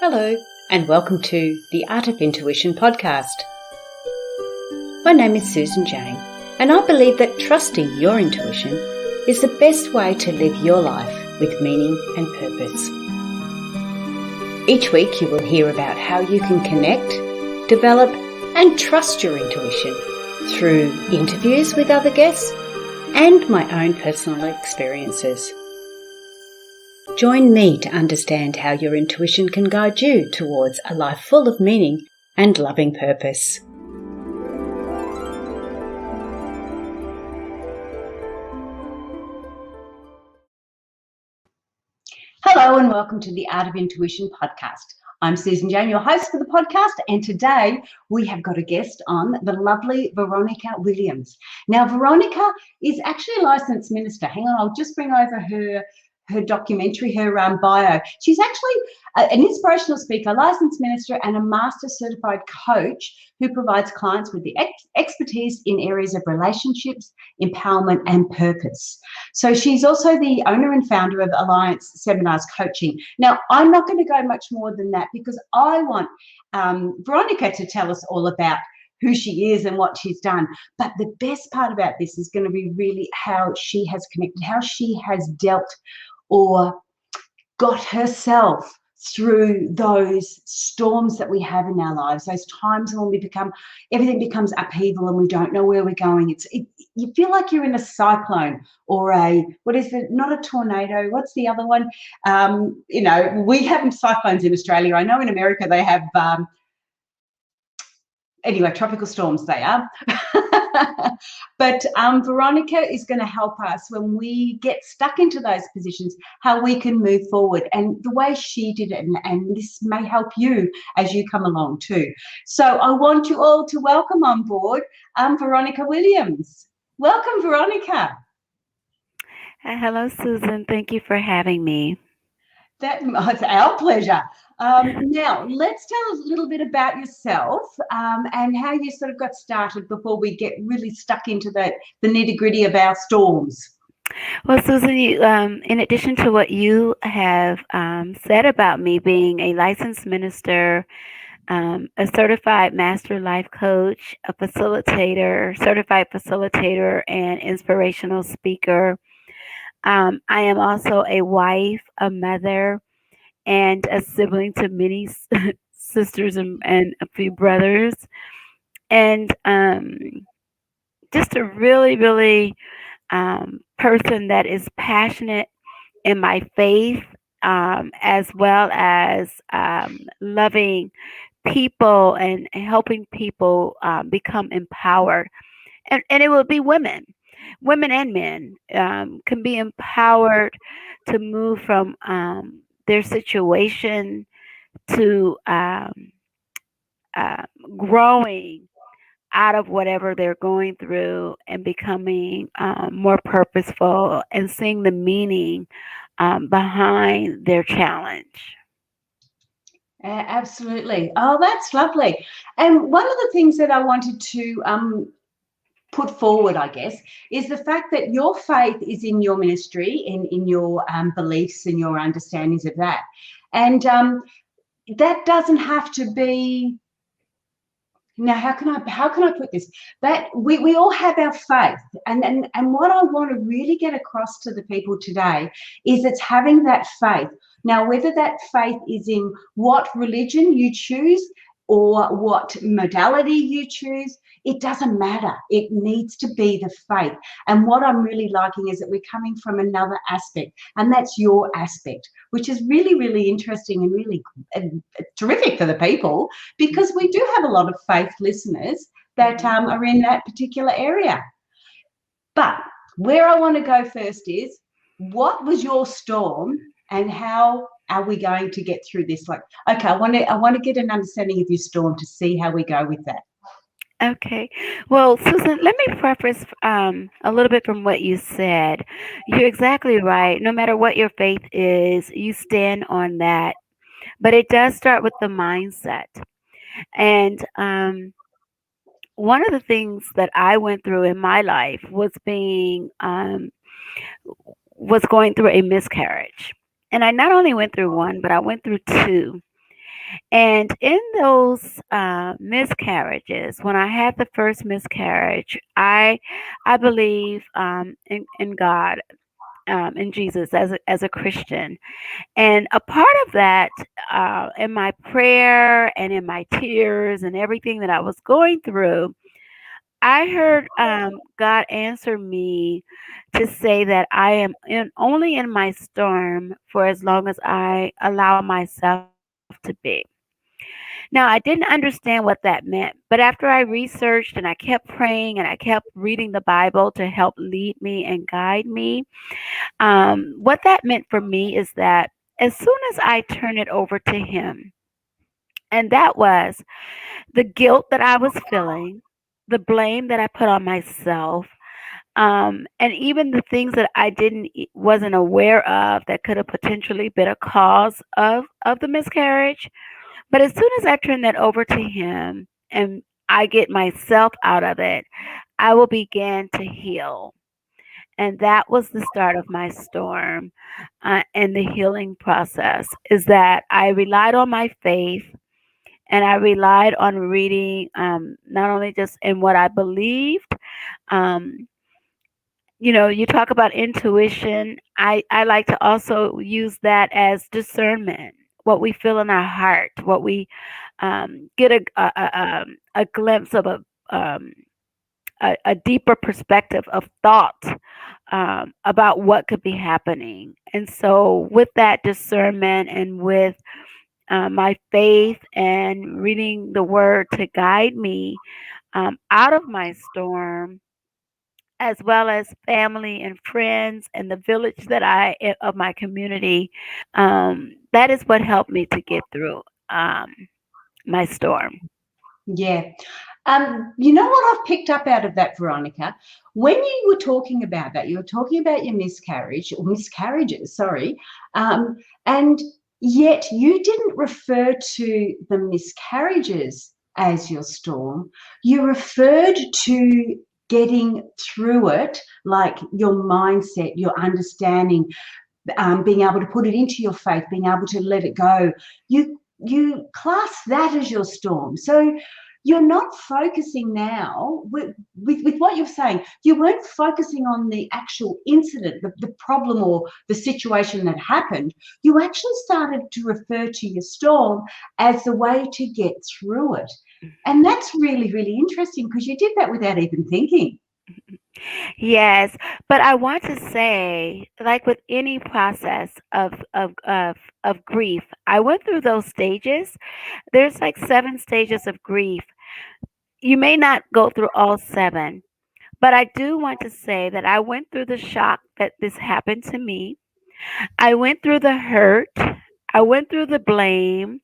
Hello, and welcome to the Art of Intuition podcast. My name is Susan Jane, and I believe that trusting your intuition is the best way to live your life with meaning and purpose. Each week you will hear about how you can connect, develop, and trust your intuition through interviews with other guests and my own personal experiences. Join me to understand how your intuition can guide you towards a life full of meaning and loving purpose. Hello and welcome to the Art of Intuition podcast. I'm Susan Jane, your host for the podcast, and today we have got a guest on, the lovely Veronica Williams. Now, Veronica is actually a licensed minister. Hang on, I'll just bring over her documentary, her bio. She's actually an inspirational speaker, licensed minister, and a master certified coach who provides clients with the expertise in areas of relationships, empowerment, and purpose. So she's also the owner and founder of Alliance Seminars Coaching. Now, I'm not going to go much more than that because I want Veronica to tell us all about who she is and what she's done. But the best part about this is going to be really how she has connected, how she has dealt or got herself through those storms that we have in our lives, those times when everything becomes upheaval and we don't know where we're going. You feel like you're in a cyclone or not a tornado, what's the other one? We have cyclones in Australia. I know in America they have, tropical storms they are. But Veronica is going to help us when we get stuck into those positions, how we can move forward, and the way she did it, and this may help you as you come along too. So I want you all to welcome on board Veronica Williams. Welcome, Veronica. Hello, Susan. Thank you for having me. It's our pleasure. Now, let's tell us a little bit about yourself and how you sort of got started before we get really stuck into the nitty-gritty of our storms. Well, Susan, in addition to what you have said about me being a licensed minister, a certified master life coach, a certified facilitator, and inspirational speaker, I am also a wife, a mother, and a sibling to many sisters and a few brothers, and just a really, really person that is passionate in my faith, as well as loving people and helping people become empowered. And it will be women and men can be empowered to move from their situation to growing out of whatever they're going through and becoming more purposeful and seeing the meaning behind their challenge. Absolutely. Oh, that's lovely. And one of the things that I wanted to put forward, I guess, is the fact that your faith is in your ministry, in your beliefs and your understandings of that. And that doesn't have to be. Now, how can I put this? That we all have our faith, and what I want to really get across to the people today is it's having that faith. Now, whether that faith is in what religion you choose or what modality you choose, it doesn't matter. It needs to be the faith. And what I'm really liking is that we're coming from another aspect, and that's your aspect, which is really, really interesting and really terrific for the people, because we do have a lot of faith listeners that are in that particular area. But where I want to go first is, what was your storm and how are we going to get through this? Like, okay, I want to get an understanding of your storm to see how we go with that. Okay. Well, Susan, let me preface a little bit from what you said. You're exactly right. No matter what your faith is, you stand on that. But it does start with the mindset. And one of the things that I went through in my life was going through a miscarriage. And I not only went through one, but I went through two. And in those miscarriages, when I had the first miscarriage, I believe in God, in Jesus as a Christian. And a part of that, in my prayer and in my tears and everything that I was going through, I heard God answer me to say that I am only in my storm for as long as I allow myself to be. Now, I didn't understand what that meant, but after I researched and I kept praying and I kept reading the Bible to help lead me and guide me, what that meant for me is that as soon as I turn it over to Him, and that was the guilt that I was feeling, the blame that I put on myself, and even the things that I didn't wasn't aware of that could have potentially been a cause of the miscarriage. But as soon as I turn that over to Him and I get myself out of it, I will begin to heal. And that was the start of my storm, and the healing process is that I relied on my faith, and I relied on reading, not only just in what I believed. Um, you talk about intuition. I like to also use that as discernment, what we feel in our heart, what we get a glimpse of um, a deeper perspective of thought about what could be happening. And so, with that discernment and with my faith and reading the word to guide me out of my storm, as well as family and friends and the village that of my community, that is what helped me to get through my storm. Yeah. You know what I've picked up out of that, Veronica? When you were talking about that, you were talking about your miscarriage or miscarriages, sorry, and yet you didn't refer to the miscarriages as your storm. You referred to getting through it, like your mindset, your understanding, being able to put it into your faith, being able to let it go. You class that as your storm. So you're not focusing now with what you're saying. You weren't focusing on the actual incident, the problem or the situation that happened. You actually started to refer to your storm as the way to get through it. And that's really, really interesting because you did that without even thinking. Yes, but I want to say, like with any process of grief, I went through those stages. There's like 7 stages of grief. You may not go through all 7, but I do want to say that I went through the shock that this happened to me. I went through the hurt. I went through the blame.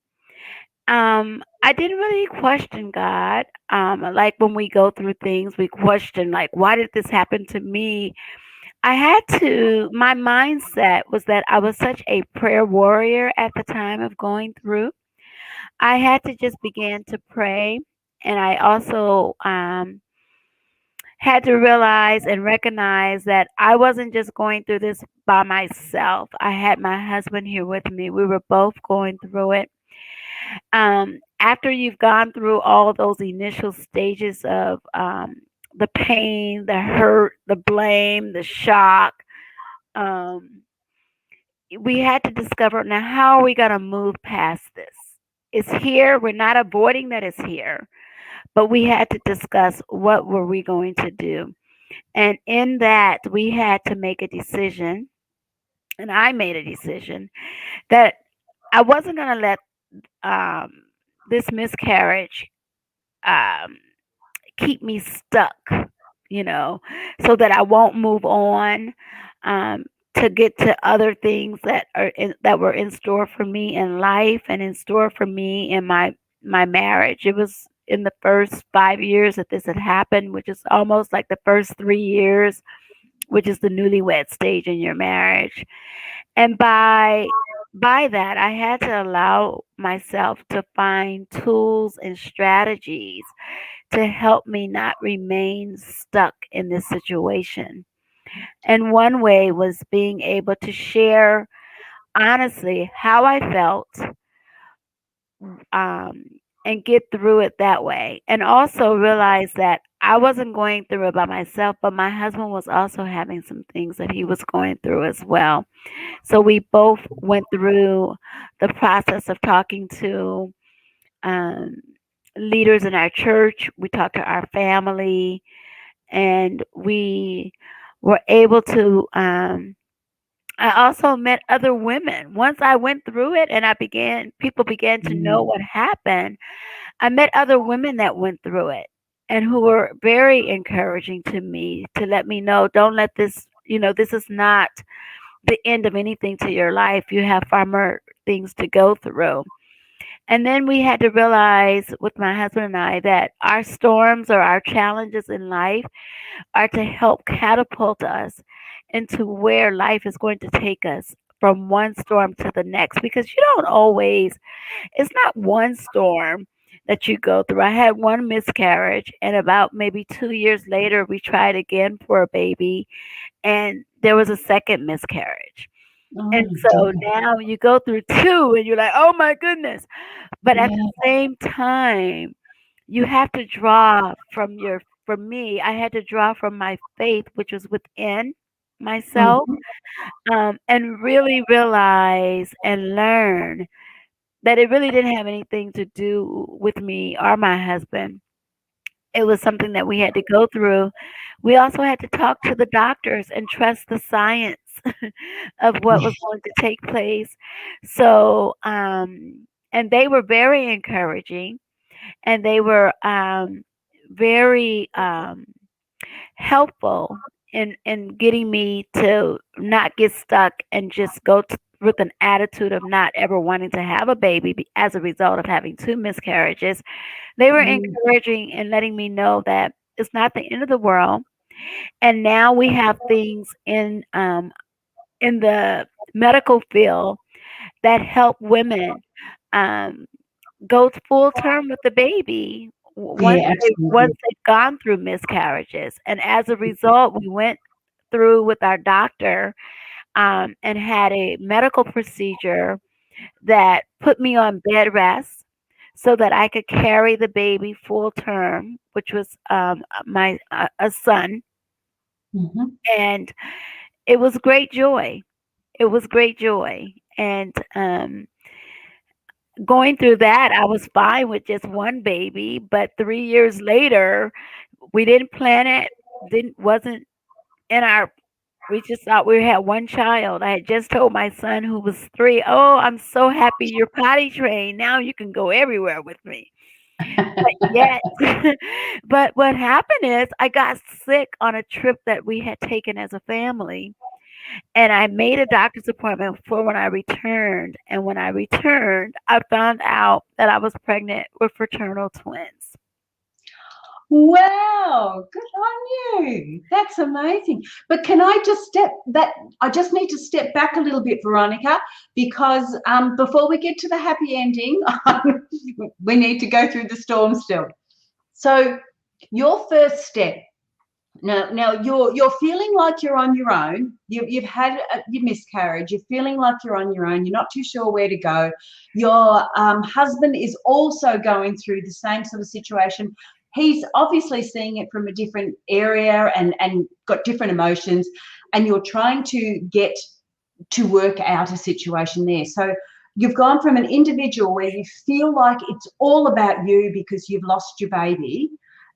I didn't really question God. Like when we go through things, we question, like, why did this happen to me? I had to, my mindset was that I was such a prayer warrior at the time of going through. I had to just begin to pray. And I also had to realize and recognize that I wasn't just going through this by myself. I had my husband here with me. We were both going through it. After you've gone through all those initial stages of the pain, the hurt, the blame, the shock, um, we had to discover, now how are we going to move past this? It's here. We're not avoiding that it's here, but we had to discuss what were we going to do. And in that, we had to make a decision, and I made a decision that I wasn't going to let um, this miscarriage um, keep me stuck, you know, so that I won't move on um, to get to other things that were in store for me in life and in store for me in my marriage. It was in the first 5 years that this had happened, which is almost like the first 3 years, which is the newlywed stage in your marriage. And by that, I had to allow myself to find tools and strategies to help me not remain stuck in this situation. And one way was being able to share honestly how I felt, um, and get through it that way. And also realize that I wasn't going through it by myself, but my husband was also having some things that he was going through as well. So we both went through the process of talking to um, leaders in our church. We talked to our family, and we were able to. I also met other women. Once I went through it and people began to know Mm, what happened, I met other women that went through it and who were very encouraging to me to let me know, don't let this, this is not the end of anything to your life. You have far more things to go through. And then we had to realize with my husband and I that our storms or our challenges in life are to help catapult us into where life is going to take us from one storm to the next, because you don't always, it's not one storm that you go through. I had one miscarriage, and about maybe 2 years later, we tried again for a baby, and there was a second miscarriage. oh And so dear. now you go through two, and you're like, oh my goodness. But at the Yeah. same time, you have to draw from for me, I had to draw from my faith, which was within myself, Mhm. and really realize and learn that it really didn't have anything to do with me or my husband. It was something that we had to go through. We also had to talk to the doctors and trust the science of what was going to take place. So, and they were very encouraging, and they were very helpful in getting me to not get stuck and just with an attitude of not ever wanting to have a baby as a result of having two miscarriages. They were Mm, encouraging and letting me know that it's not the end of the world. And now we have things in the medical field that help women um, go full term with the baby yeah, once absolutely. they've gone through miscarriages. And as a result, we went through with our doctor and had a medical procedure that put me on bed rest so that I could carry the baby full term, which was my a son, Mhm. and it was great joy. It was great joy, and going through that, I was fine with just one baby. But 3 years later, we didn't plan it. Didn't wasn't in our. We just thought we had one child. I had just told my son, who was 3, "Oh, I'm so happy you're potty trained. Now you can go everywhere with me." But yet, but what happened is I got sick on a trip that we had taken as a family, and I made a doctor's appointment for when I returned. And when I returned, I found out that I was pregnant with fraternal twins. Wow, good on you. That's amazing. But can I just step that I just need to step back a little bit, Veronica, because before we get to the happy ending, we need to go through the storm still. So your first step. Now you're feeling like you're on your own. You've had your miscarriage. You're feeling like you're on your own. You're not too sure where to go. Your husband is also going through the same sort of situation. He's obviously seeing it from a different area and got different emotions. And you're trying to get to work out a situation there. So you've gone from an individual where you feel like it's all about you because you've lost your baby,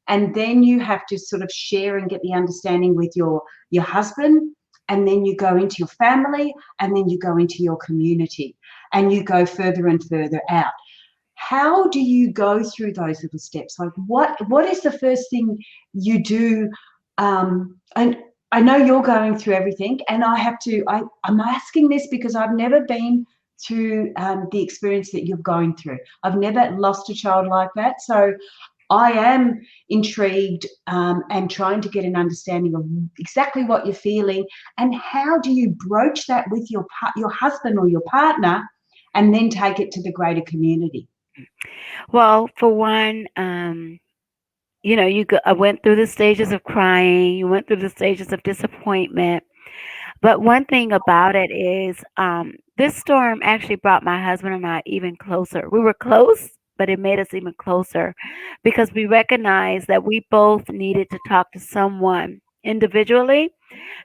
and then you have to sort of share and get the understanding with your husband, and then you go into your family, and then you go into your community, and you go further and further out. How do you go through those little steps? Like what is the first thing you do? And I know you're going through everything, and I'm asking this because I've never been through the experience that you're going through. I've never lost a child like that. So I am intrigued and trying to get an understanding of exactly what you're feeling, and how do you broach that with your husband or your partner, and then take it to the greater community. Well, for one, I went through the stages of crying. You went through the stages of disappointment. But one thing about it is, this storm actually brought my husband and I even closer. We were close, but it made us even closer because we recognized that we both needed to talk to someone individually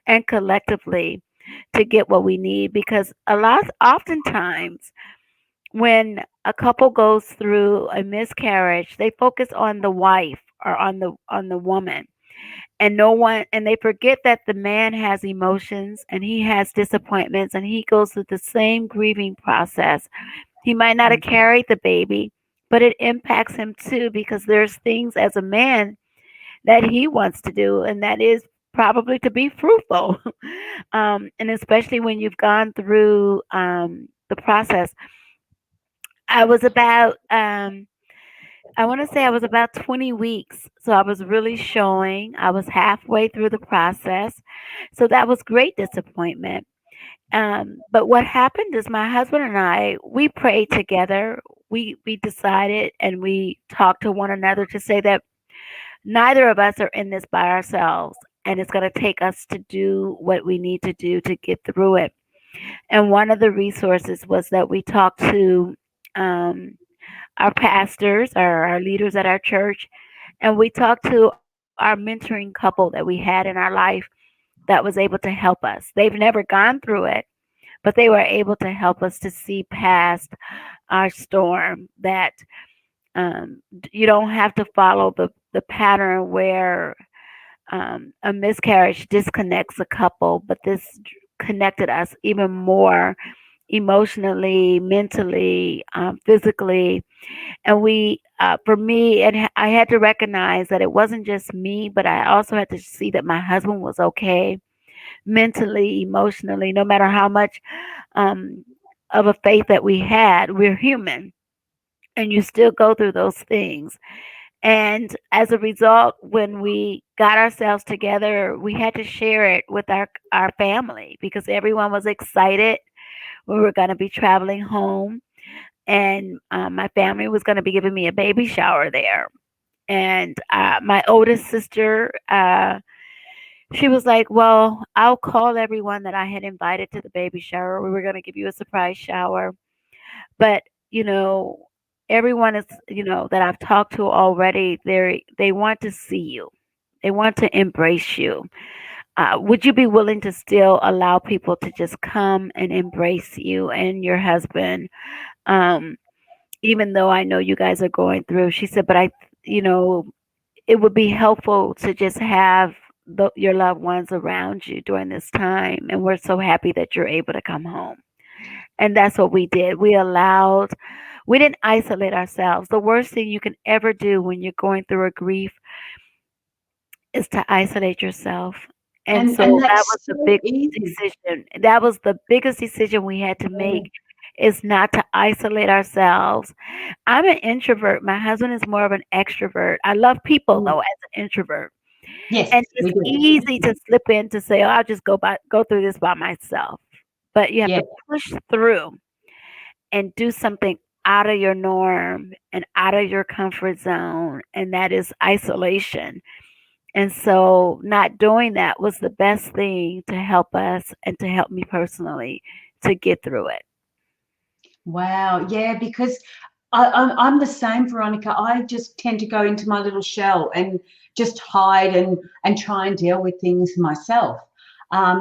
and collectively to get what we need. Because oftentimes, when a couple goes through a miscarriage, they focus on the wife or on the woman, and no one and they forget that the man has emotions and he has disappointments and he goes through the same grieving process. He might not have carried the baby, but it impacts him too, because there's things as a man that he wants to do, and that is probably to be fruitful. And especially when you've gone through the process. I was about I want to say I was about 20 weeks. So I was really showing. I was halfway through the process. So that was great disappointment. But what happened is my husband and I, we prayed together. We decided and we talked to one another to say that neither of us are in this by ourselves. And it's going to take us to do what we need to do to get through it. And one of the resources was that we talked to um, our pastors or our leaders at our church, and we talked to our mentoring couple that we had in our life that was able to help us. They've never gone through it, but they were able to help us to see past our storm. That you don't have to follow the pattern where a miscarriage disconnects a couple, but this connected us even more emotionally, mentally, physically. And for me, I had to recognize that it wasn't just me, but I also had to see that my husband was okay mentally, emotionally. No matter how much um, of a faith that we had, we're human, and you still go through those things. And as a result, when we got ourselves together, we had to share it with our family, because everyone was excited. We were going to be traveling home, and my family was going to be giving me a baby shower there. And my oldest sister, she was like, "Well, I'll call everyone that I had invited to the baby shower. We were going to give you a surprise shower, but you know, everyone is, that I've talked to already. They want to see you. They want to embrace you. Would you be willing to still allow people to just come and embrace you and your husband?" Um, Even though I know you guys are going through, she said, but you know, it would be helpful to just have your loved ones around you during this time. And we're so happy that you're able to come home. And that's what we did. We didn't isolate ourselves. The worst thing you can ever do when you're going through a grief is to isolate yourself. And so And that that's was the so big easy. decision. That was the biggest decision we had to make, Yeah. is not to isolate ourselves. I'm an introvert. My husband is more of an extrovert. I love people Mm. though as an introvert. Yes, And we it's do. easy to slip in to say, "Oh, I'll just go through this by myself." But you have Yeah. to push through and do something out of your norm and out of your comfort zone, and that is isolation. And so not doing that was the best thing to help us and to help me personally to get through it. Wow. Yeah, because I'm the same, Veronica. I just tend to go into my little shell and just hide and try and deal with things myself.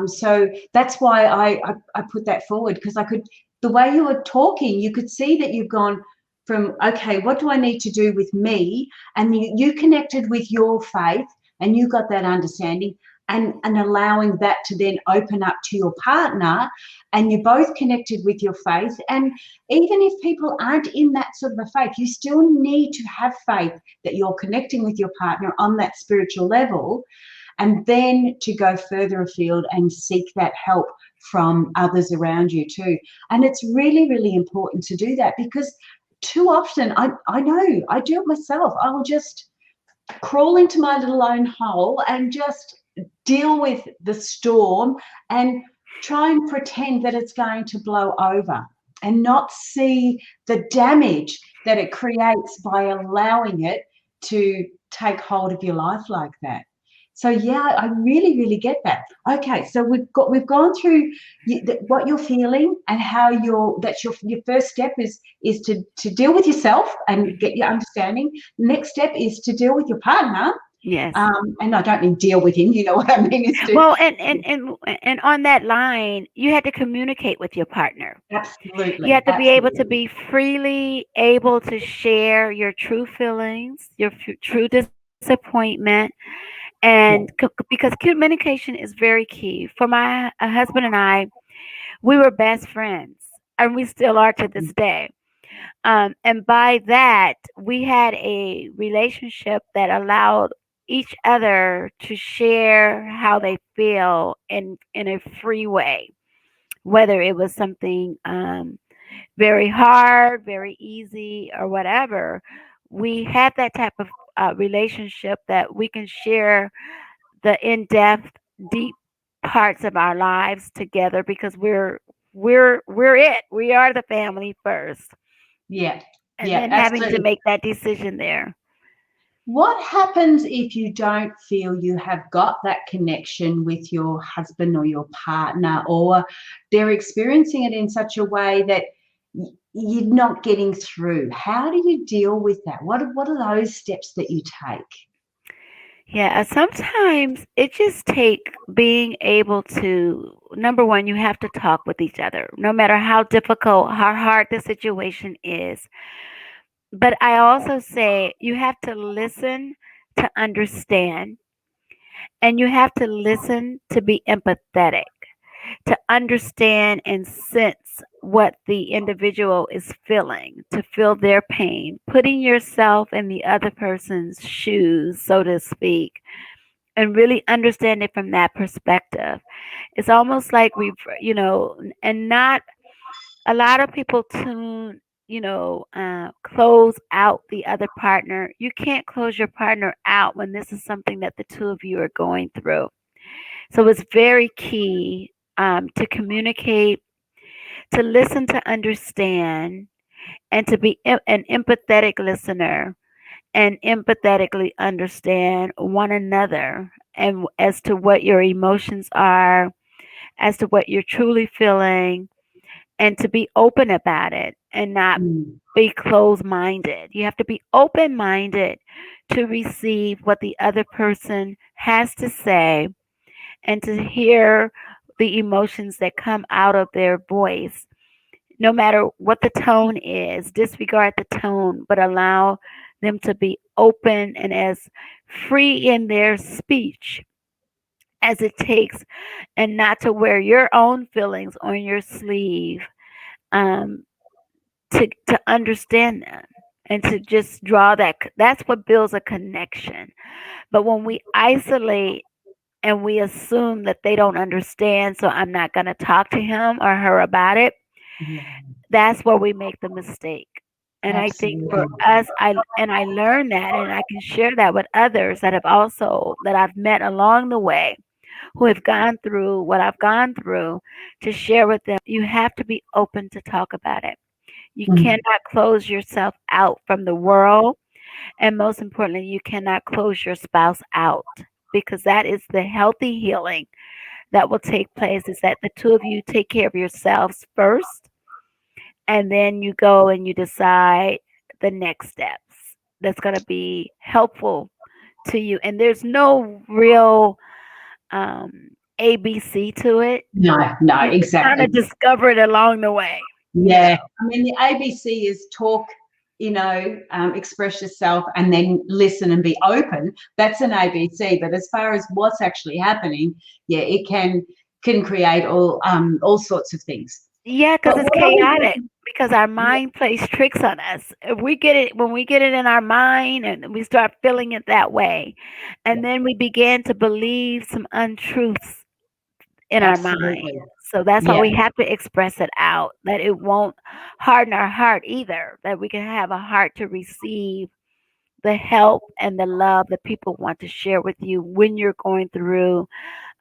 So that's why I put that forward, because I could, the way you were talking, you could see that you've gone from, okay, what do I need to do with me? And you connected with your faith and you got that understanding, and allowing that to then open up to your partner, and you're both connected with your faith. And even if people aren't in that sort of a faith, you still need to have faith that you're connecting with your partner on that spiritual level, and then to go further afield and seek that help from others around you too. And it's really, really important to do that, because too often, I know I do it myself. I'll just crawl into my little own hole and just deal with the storm and try and pretend that it's going to blow over, and not see the damage that it creates by allowing it to take hold of your life like that. So yeah, I really, really get that. Okay, so we've gone through what you're feeling and how that's your first step is to deal with yourself and get your understanding. The next step is to deal with your partner. Yes. And I don't mean deal with him. You know what I mean? Is to Well, and on that line, you had to communicate with your partner. You absolutely, have to be able to absolutely, be freely able to share your true feelings, your true disappointment, and yeah, because communication is very key. For my husband and I, we were best friends, and we still are to this day. And by that, we had a relationship that allowed each other to share how they feel in a free way, whether it was something very hard, very easy, or whatever. We had that type of relationship that we can share the in-depth, deep parts of our lives together because we're it. We are the family first, yeah, and yeah, then having to absolutely. make that decision there. What happens if you don't feel you have got that connection with your husband or your partner, or they're experiencing it in such a way that you're not getting through? How do you deal with that? What are those steps that you take? Yeah, sometimes it just take being able to, number one, you have to talk with each other, no matter how difficult, how hard the situation is. But I also say you have to listen to understand, and you have to listen to be empathetic, to understand and sense what the individual is feeling, to feel their pain, putting yourself in the other person's shoes, so to speak, and really understand it from that perspective. It's almost like and not a lot of people close out the other partner. You can't close your partner out when this is something that the two of you are going through. So it's very key to communicate, to listen, to understand, and to be an empathetic listener and empathetically understand one another and as to what your emotions are, as to what you're truly feeling, and to be open about it and not Mm, be closed minded. You have to be open minded to receive what the other person has to say and to hear the emotions that come out of their voice. No matter what the tone is, disregard the tone, but allow them to be open and as free in their speech as it takes, and not to wear your own feelings on your sleeve, um, to understand them and to just draw that's what builds a connection. But when we isolate and we assume that they don't understand, so I'm not going to talk to him or her about it, yeah, that's where we make the mistake. And I think for absolutely. us, I learned that, and I can share that with others that I've met along the way who have gone through what I've gone through, to share with them. You have to be open to talk about it. You Mm, cannot close yourself out from the world, and most importantly, you cannot close your spouse out, because that is the healthy healing that will take place, is that the two of you take care of yourselves first, and then you go and you decide the next steps that's going to be helpful to you. And there's no real um, ABC to it. no, no, You just kind exactly. of discover it along the way, you know. Yeah, I mean, the ABC is talk, express yourself, and then listen and be open. That's an ABC. But as far as what's actually happening, yeah, it can create all sorts of things. Yeah, because But it's what I would chaotic. recommend, Because our mind plays tricks on us. If we get it, when we get it in our mind and we start feeling it that way, yeah, and then we begin to believe some untruths in our mind. absolutely, So that's why yeah, we have to express it out, that it won't harden our heart either, that we can have a heart to receive the help and the love that people want to share with you when you're going through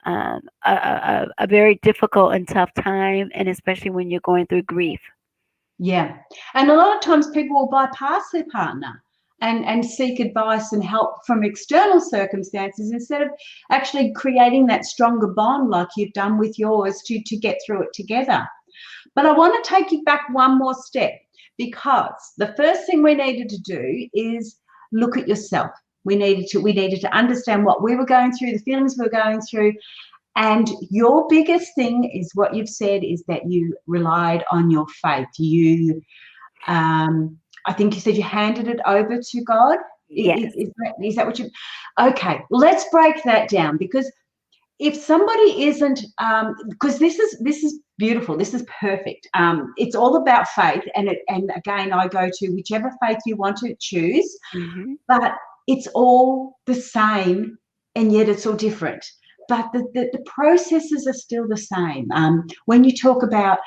a very difficult and tough time, and especially when you're going through grief. yeah. And a lot of times people will bypass their partner and seek advice and help from external circumstances instead of actually creating that stronger bond like you've done with yours to get through it together. But I want to take you back one more step, because the first thing we needed to do is look at yourself. We needed to understand what we were going through, the feelings we were going through. And your biggest thing is what you've said is that you relied on your faith. You, I think you said you handed it over to God. Yes. Is that what you? Okay, let's break that down, because if somebody isn't, because this is beautiful, this is perfect. It's all about faith, and again, I go to whichever faith you want to choose, but it's all the same, and yet it's all different. But the processes are still the same. When you talk about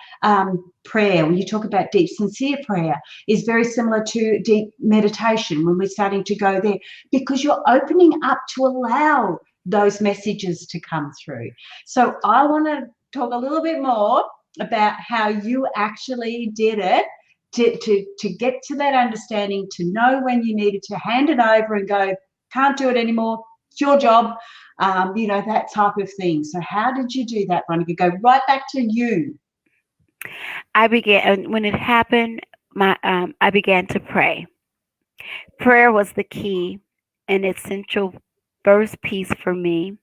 prayer, when you talk about deep, sincere prayer, is very similar to deep meditation when we're starting to go there, because you're opening up to allow those messages to come through. So I want to talk a little bit more about how you actually did it to get to that understanding, to know when you needed to hand it over and go, can't do it anymore, it's your job, that type of thing. So how did you do that, Veronica? Go right back to you. I began when it happened. I began to pray. Prayer was the key and essential first piece for me.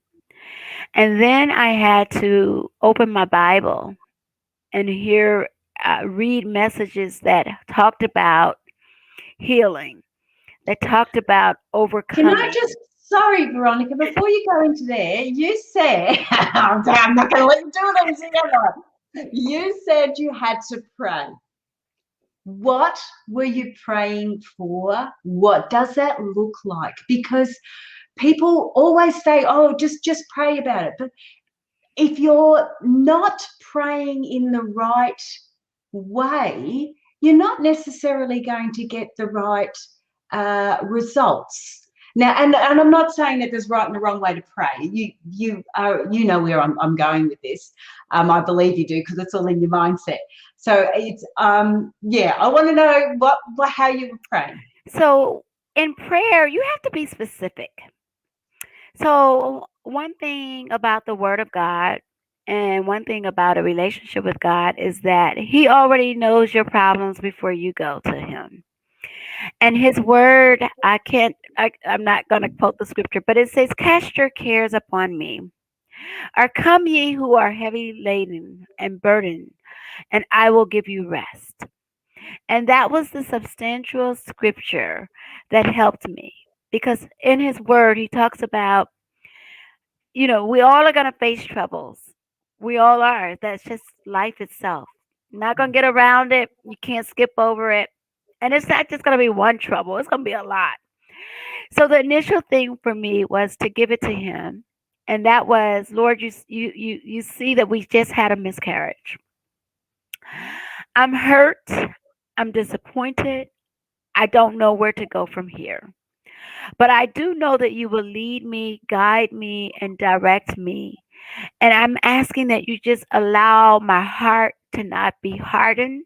And then I had to open my Bible and read messages that talked about healing, that talked about Can I overcoming. just, sorry, Veronica, before you go into there, you said, I'm not going to let you do it, you said you had to pray. What were you praying for? What does that look like? Because people always say, oh, just pray about it. But if you're not praying in the right way, you're not necessarily going to get the right results. Now, and I'm not saying that there's right and the wrong way to pray. You know where I'm going with this. I believe you do, because it's all in your mindset. So it's I want to know how you were praying. So in prayer, you have to be specific. So one thing about the Word of God and one thing about a relationship with God is that He already knows your problems before you go to Him. And His Word, I'm not going to quote the scripture, but it says, "Cast your cares upon me, or come ye who are heavy laden and burdened, and I will give you rest." And that was the substantial scripture that helped me, because in His Word, He talks about, we all are going to face troubles. We all are. That's just life itself. Not going to get around it. You can't skip over it. And it's not just going to be one trouble, it's going to be a lot. So the initial thing for me was to give it to Him. And that was, Lord, you see that we just had a miscarriage. I'm hurt. I'm disappointed. I don't know where to go from here. But I do know that you will lead me, guide me, and direct me. And I'm asking that you just allow my heart to not be hardened,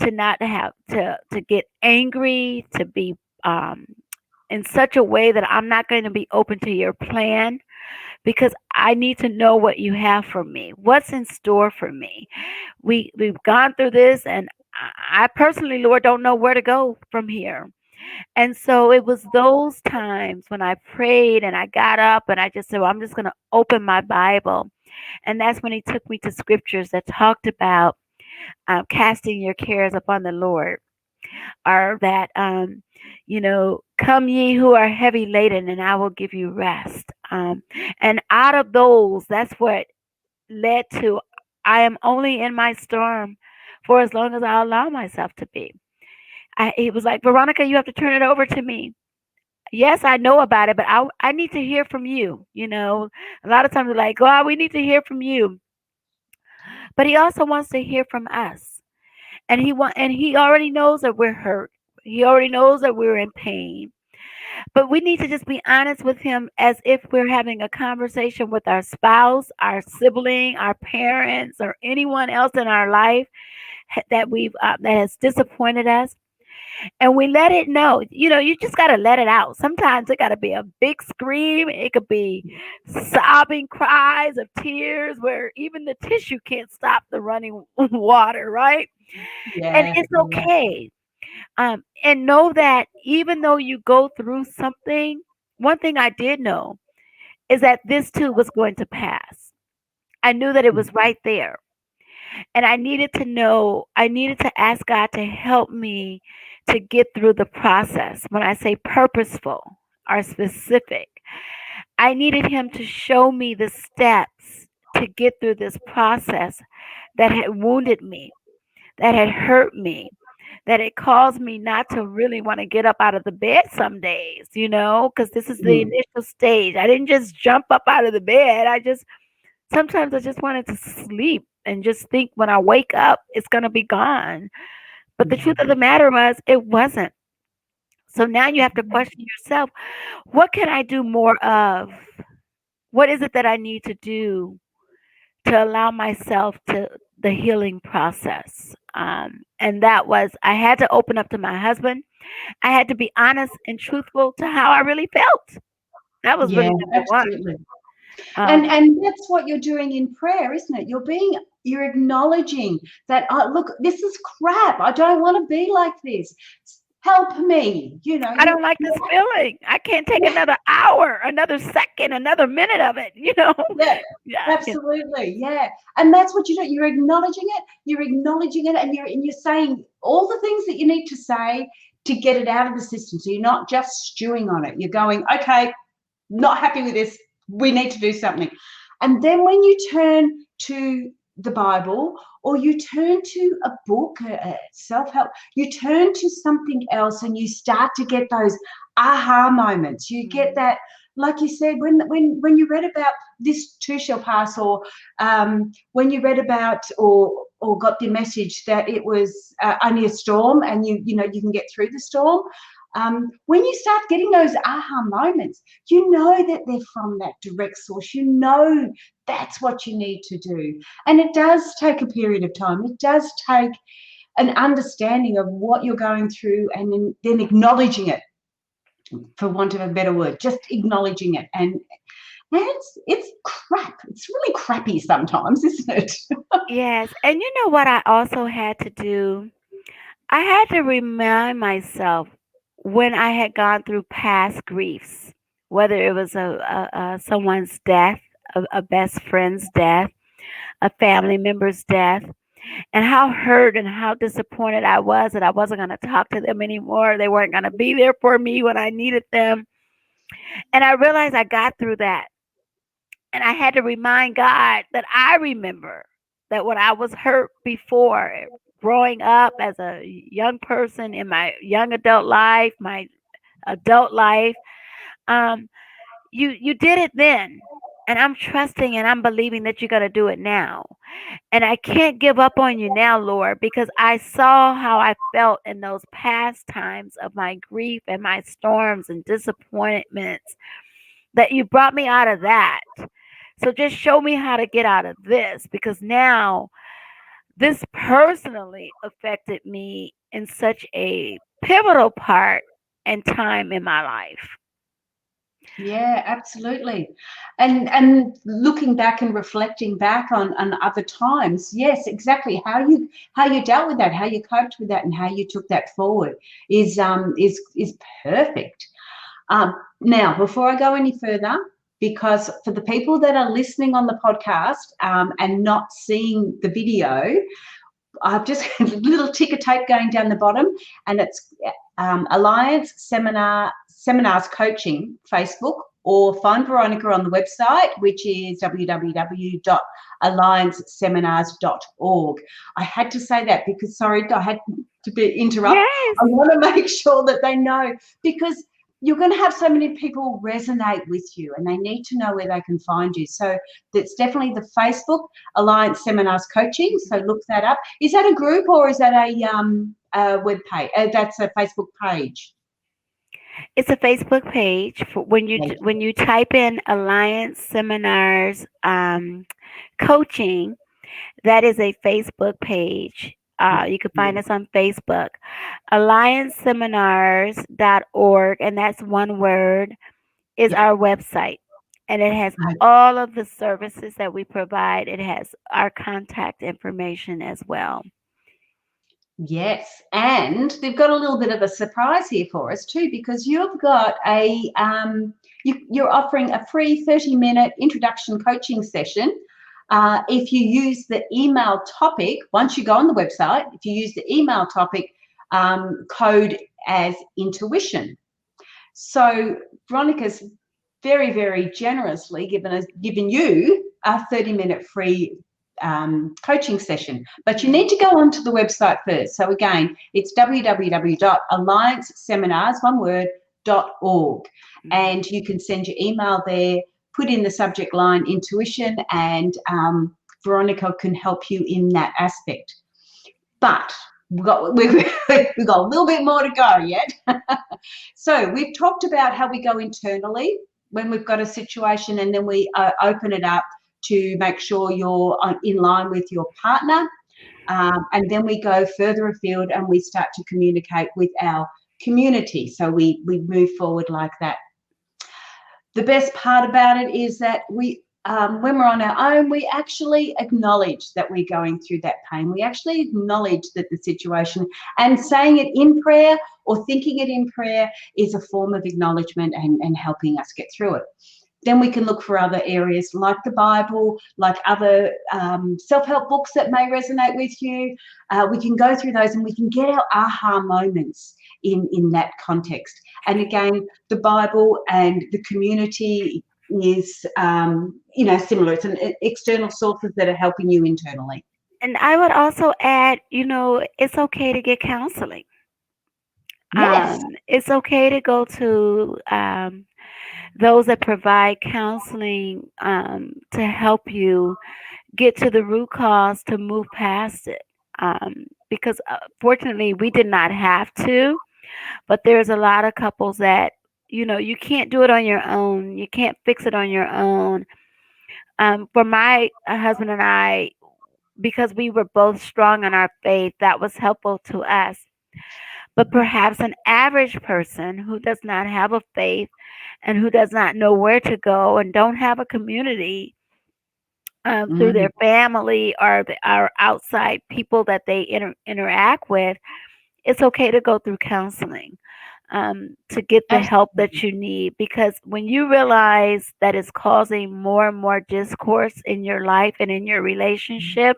to not have to get angry, to be in such a way that I'm not going to be open to your plan, because I need to know what you have for me. What's in store for me? We've gone through this, and I personally, Lord, don't know where to go from here. And so it was those times when I prayed and I got up and I just said, well, I'm just going to open my Bible. And that's when He took me to scriptures that talked about casting your cares upon the Lord, or that, come ye who are heavy laden and I will give you rest. And out of those, that's what led to, I am only in my storm for as long as I allow myself to be. He was like, Veronica, you have to turn it over to me. Yes, I know about it, but I need to hear from you. A lot of times we're like, God, we need to hear from you. But He also wants to hear from us. And He already knows that we're hurt. He already knows that we're in pain. But we need to just be honest with Him, as if we're having a conversation with our spouse, our sibling, our parents, or anyone else in our life that that has disappointed us. and we let it know. You just got to let it out. Sometimes it got to be a big scream. It could be sobbing cries of tears where even the tissue can't stop the running water, right? And Yeah, it's yeah. okay. And know that even though you go through something, one thing I did know is that this too was going to pass. I knew that it was right there. And I needed to ask God to help me to get through the process. When I say purposeful or specific, I needed Him to show me the steps to get through this process that had wounded me, that had hurt me, that it caused me not to really want to get up out of the bed some days, because this is the Mm, initial stage. I didn't just jump up out of the bed. Sometimes I just wanted to sleep and just think when I wake up, it's going to be gone. But the yeah. truth of the matter was, it wasn't. So now you have to question yourself, what can I do more of? What is it that I need to do to allow myself to the healing process? And that was, I had to open up to my husband. I had to be honest and truthful to how I really felt. That was Yeah, really number one. absolutely. And Um, that's what you're doing in prayer, isn't it? You're acknowledging that, oh, look, this is crap. I don't want to be like this. Help me. I don't like this feeling. I can't take another hour, another second, another minute of it. Yeah, Yeah. absolutely. Yeah. And that's what you do. You're acknowledging it, and you're saying all the things that you need to say to get it out of the system. So you're not just stewing on it. You're going, okay, not happy with this. We need to do something. And then when you turn to the Bible, or you turn to a book, a self-help, you turn to something else, and you start to get those aha moments. You get Mhm. that, like you said, when you read about this too shall pass, or when you read about or got the message that it was only a storm, and you can get through the storm. When you start getting those aha moments, you know that they're from that direct source. You know that's what you need to do. And it does take a period of time. It does take an understanding of what you're going through, and then acknowledging it, for want of a better word, just acknowledging it. And it's crap. It's really crappy sometimes, isn't it? Yes. And you know what I also had to do? I had to remind myself when I had gone through past griefs, whether it was someone's death, a best friend's death, a family member's death, and how hurt and how disappointed I was that I wasn't going to talk to them anymore. They weren't going to be there for me when I needed them. And I realized I got through that. And I had to remind God that I remember that when I was hurt before, growing up as a young person in my young adult life, my adult life, um, you did it then. And I'm trusting and I'm believing that you're going to do it now. And I can't give up on you now, Lord, because I saw how I felt in those past times of my grief and my storms and disappointments, that you brought me out of that. So just show me how to get out of this, because now this personally affected me in such a pivotal part and time in my life. Yeah, absolutely. And looking back and reflecting back on other times, yes, exactly. How you dealt with that, how you coped with that, and how you took that forward is perfect. Now, before I go any further, because for the people that are listening on the podcast and not seeing the video, I've just a little ticker tape going down the bottom, and it's Alliance Seminars Coaching Facebook, or find Veronica on the website, which is www.allianceseminars.org. I had to say that because, sorry, I had to interrupt. Yes. I want to make sure that they know, because you're going to have so many people resonate with you, and they need to know where they can find you. So that's definitely the Facebook Alliance Seminars Coaching. So look that up. Is that a group, or is that a web page? That's a Facebook page. It's a Facebook page. For when you type in Alliance Seminars Coaching, that is a Facebook page. You can find us on Facebook, allianceseminars.org, and that's one word, is Yeah. our website. And it has all of the services that we provide. It has our contact information as well. Yes, and they've got a little bit of a surprise here for us too, because you've got you're offering a free 30-minute introduction coaching session. If you use the email topic, once you go on the website, if you use the email topic code as intuition. So Veronica's very, very generously given you a 30-minute free coaching session, but you need to go onto the website first. So again, it's www.allianceseminars.org, and you can send your email there, put in the subject line intuition, and Veronica can help you in that aspect. But we've got a little bit more to go yet. So we've talked about how we go internally when we've got a situation, and then we open it up to make sure you're in line with your partner. And then we go further afield and we start to communicate with our community. So we move forward like that. The best part about it is that when we're on our own, we actually acknowledge that we're going through that pain. We actually acknowledge that the situation, and saying it in prayer or thinking it in prayer is a form of acknowledgement and helping us get through it. Then we can look for other areas like the Bible, like other self-help books that may resonate with you. We can go through those and we can get our aha moments in that context. And again, the Bible and the community is, similar. It's an external sources that are helping you internally. And I would also add, it's okay to get counseling. Yes. It's okay to go to those that provide counseling to help you get to the root cause, to move past it. Because fortunately, we did not have to, but there's a lot of couples that, you can't do it on your own. You can't fix it on your own. For my husband and I, because we were both strong in our faith, that was helpful to us. But perhaps an average person who does not have a faith and who does not know where to go and don't have a community through their family or our outside people that they interact with, it's okay to go through counseling to get the help that you need. Because when you realize that it's causing more and more discourse in your life and in your relationship,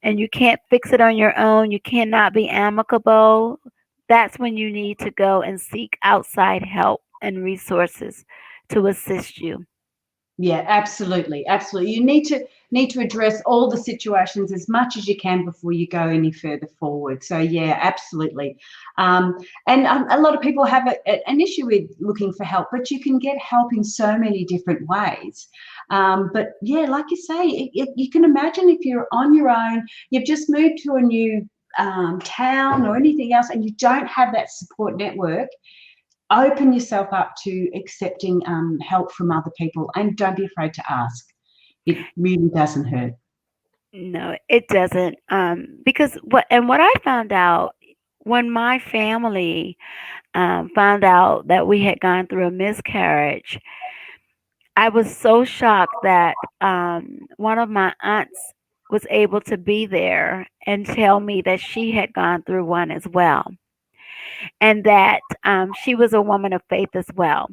and you can't fix it on your own, you cannot be amicable, that's when you need to go and seek outside help and resources to assist you. Yeah, absolutely, absolutely. You need to address all the situations as much as you can before you go any further forward. So yeah, absolutely. And a lot of people have an issue with looking for help, but you can get help in so many different ways. But yeah, like you say, you can imagine if you're on your own, you've just moved to a new town or anything else, and you don't have that support network. Open yourself up to accepting help from other people, and don't be afraid to ask. It really doesn't hurt. No, it doesn't. Because what I found out when my family found out that we had gone through a miscarriage, I was so shocked that one of my aunts was able to be there and tell me that she had gone through one as well, and that she was a woman of faith as well.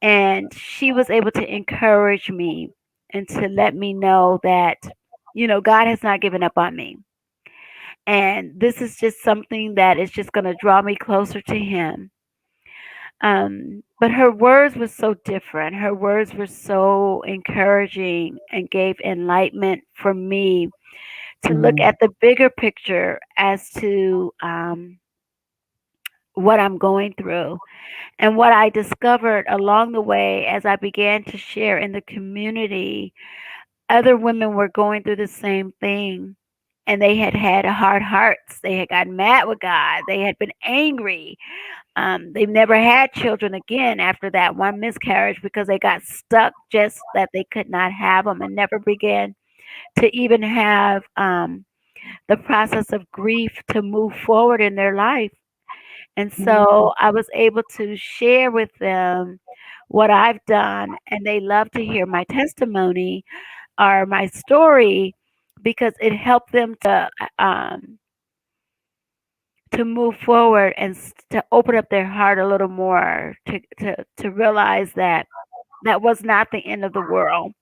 And she was able to encourage me and to let me know that, God has not given up on me. And this is just something that is just going to draw me closer to Him. But her words were so different. Her words were so encouraging and gave enlightenment for me to look at the bigger picture as to what I'm going through. And what I discovered along the way as I began to share in the community, other women were going through the same thing. And they had had hard hearts. They had gotten mad with God. They had been angry. They've never had children again after that one miscarriage because they got stuck just that they could not have them, and never began to even have the process of grief to move forward in their life. And Mm. so I was able to share with them what I've done, and they love to hear my testimony or my story because it helped them to move forward and to open up their heart a little more to realize that that was not the end of the world.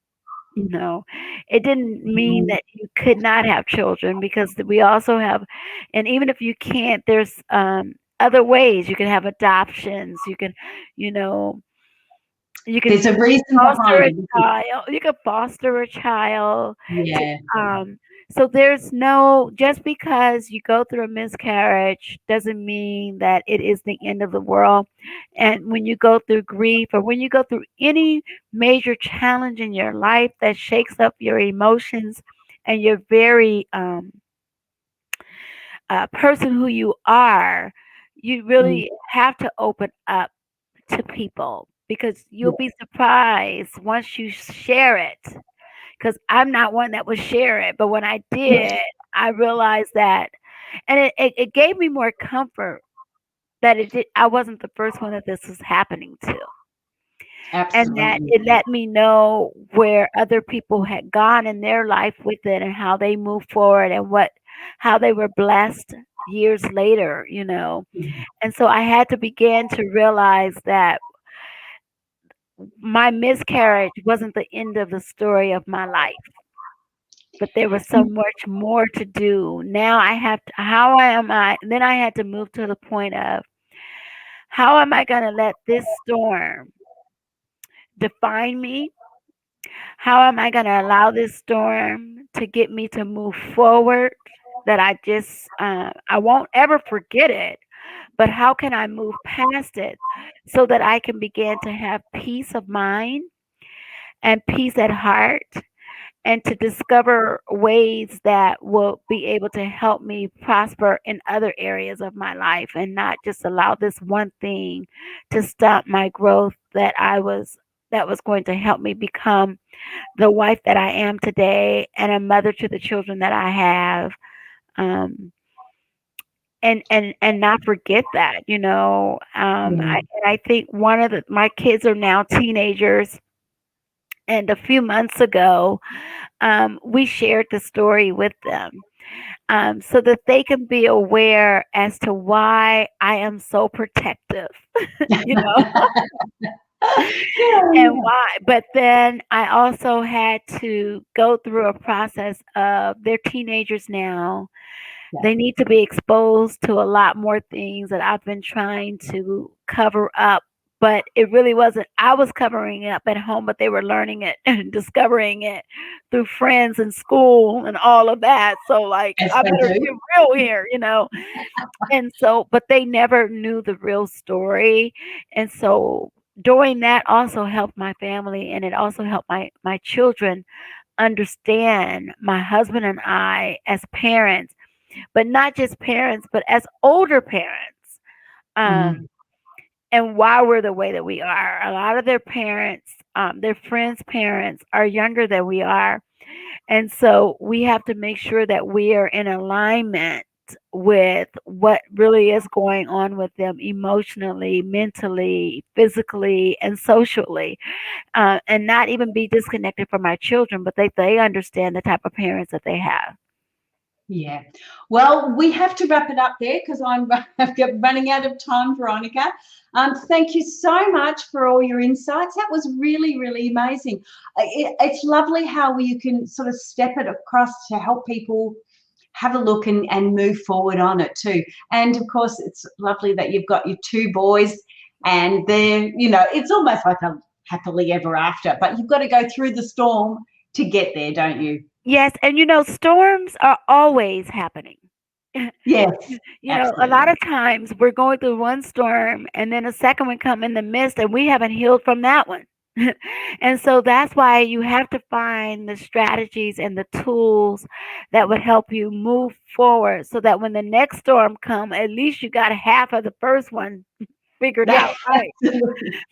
No, it didn't mean Mm. that you could not have children because we also have, and even if you can't, there's other ways you can have adoptions. You can, you know, you can There's a reason foster behind a it. child. You can foster a child. To, Yeah. so there's no, just because you go through a miscarriage doesn't mean that it is the end of the world. And when you go through grief or when you go through any major challenge in your life that shakes up your emotions and your very person who you are, you Mm. really have to open up to people because you'll Yeah. be surprised once you share it. Because I'm not one that would share it, but when I did, I realized that, and it gave me more comfort that I wasn't the first one that this was happening to, and that Absolutely. it let me know where other people had gone in their life with it and how they moved forward and how they were blessed years later, Mm. and so I had to begin to realize that my miscarriage wasn't the end of the story of my life, but there was so much more to do. Now I have to, how am I? Then I had to move to the point of how am I going to let this storm define me? How am I going to allow this storm to get me to move forward? That I won't ever forget it, but how can I move past it so that I can begin to have peace of mind and peace at heart and to discover ways that will be able to help me prosper in other areas of my life and not just allow this one thing to stop my growth that was going to help me become the wife that I am today and a mother to the children that I have. Um, and not forget that, Yeah. I think my kids are now teenagers, and a few months ago, we shared the story with them, so that they can be aware as to why I am so protective, you know, Yeah, and why. But then I also had to go through a process of they're teenagers now. yeah. They need to be exposed to a lot more things that I've been trying to cover up. But it really wasn't, I was covering it up at home, but they were learning it and discovering it through friends and school and all of that. So, like, As I they better do. get real here. And so, but they never knew the real story. And so, doing that also helped my family, and it also helped my children understand my husband and I as parents, but not just parents, but as older parents. Mm. And why we're the way that we are. A lot of their parents, their friends' parents, are younger than we are. And so we have to make sure that we are in alignment with what really is going on with them emotionally, mentally, physically, and socially, and not even be disconnected from our children, but they understand the type of parents that they have. Yeah. Well, we have to wrap it up there because I'm running out of time, Veronica. Thank you so much for all your insights. That was really, really amazing. It's lovely how you can sort of step it across to help people have a look and move forward on it too. And of course, it's lovely that you've got your two boys and it's almost like a happily ever after, but you've got to go through the storm to get there, don't you? Yes, and storms are always happening. Yes, A lot absolutely. of times we're going through one storm and then a second one come in the midst and we haven't healed from that one. And so that's why you have to find the strategies and the tools that would help you move forward so that when the next storm come, at least you got half of the first one figured Yeah, out, right?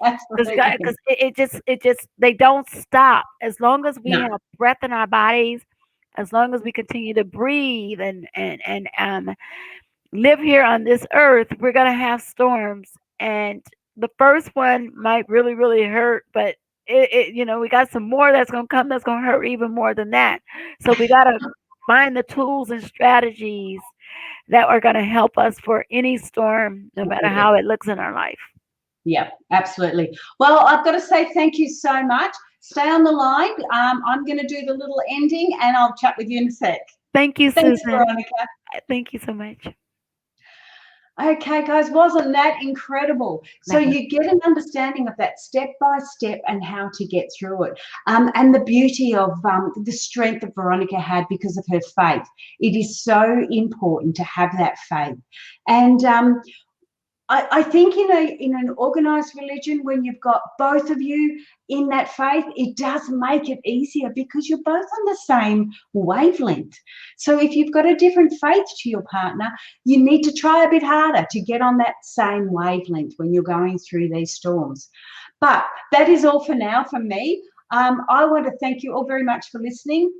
absolutely. Because Absolutely. it just they don't stop as long as we No. have breath in our bodies. as long as we continue to breathe and live here on this earth, we're gonna have storms. And the first one might really, really hurt, but we got some more that's gonna come that's gonna hurt even more than that. So we gotta find the tools and strategies that are gonna help us for any storm, no matter how it looks in our life. Yeah, absolutely. Well, I've got to say thank you so much. Stay on the line. I'm going to do the little ending and I'll chat with you in a sec. Thank you, Thanks, Susan. Veronica. Thank you so much. Okay, guys, wasn't that incredible? So That was you get an understanding of that step by step and how to get through it. And the beauty of the strength that Veronica had because of her faith. It is so important to have that faith. And I think in an organized religion, when you've got both of you in that faith, it does make it easier because you're both on the same wavelength. So if you've got a different faith to your partner, you need to try a bit harder to get on that same wavelength when you're going through these storms. But that is all for now from me. I want to thank you all very much for listening.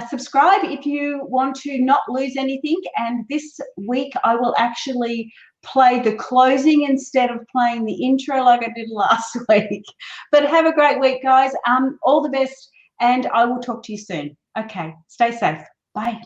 Subscribe if you want to not lose anything. And this week I will actually play the closing instead of playing the intro like I did last week. But have a great week, guys. All the best, and I will talk to you soon. Okay, stay safe. Bye.